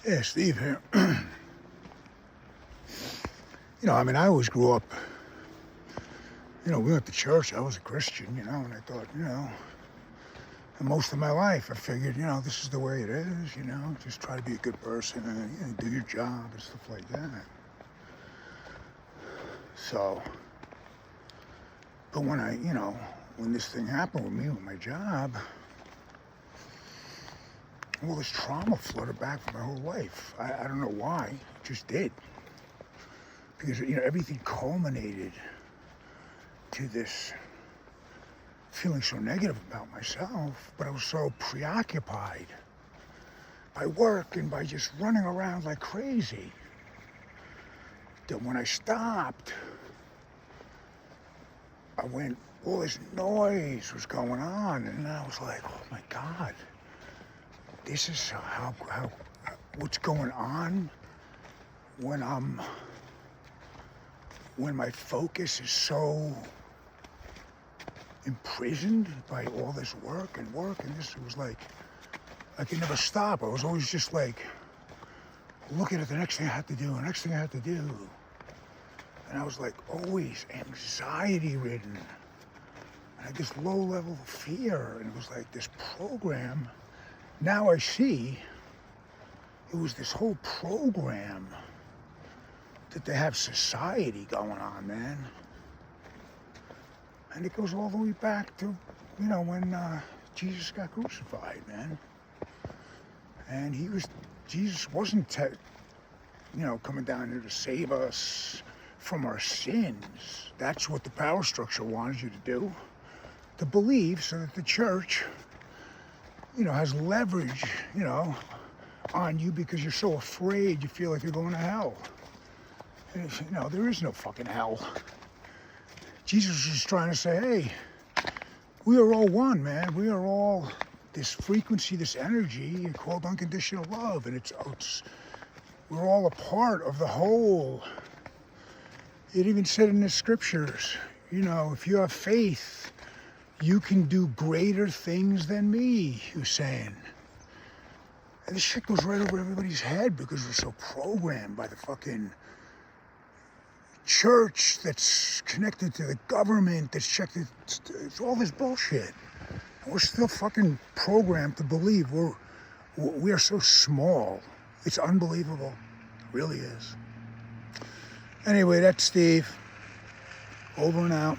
Yeah, Steve here. I mean, I always grew up, we went to church. I was a Christian, and I thought, and most of my life I figured, this is the way it is, just try to be a good person and do your job and stuff like that. So, but when when this thing happened with me with my job, all this trauma flooded back for my whole life. I don't know why, it just did. Because, everything culminated to this feeling so negative about myself, but I was so preoccupied by work and by just running around like crazy that when I stopped, all this noise was going on, and I was like, oh my God, this is how what's going on when my focus is so imprisoned by all this work, and this. It was like I could never stop. I was always just like looking at the next thing I had to do, and I was like always anxiety ridden. I had this low level of fear, and it was like this program. Now I see it was this whole program that they have society going on, man. And it goes all the way back to, when Jesus got crucified, man. And Jesus wasn't, coming down here to save us from our sins. That's what the power structure wanted you to do, to believe, so that the church, has leverage, on you because you're so afraid you feel like you're going to hell. There is no fucking hell. Jesus was just trying to say, hey, we are all one, man. We are all this frequency, this energy called unconditional love. And we're all a part of the whole. It even said in the scriptures, if you have faith, you can do greater things than me, he was saying. And this shit goes right over everybody's head because we're so programmed by the fucking church that's connected to the government, it's all this bullshit. And we're still fucking programmed to believe we are so small. It's unbelievable. It really is. Anyway, that's Steve. Over and out.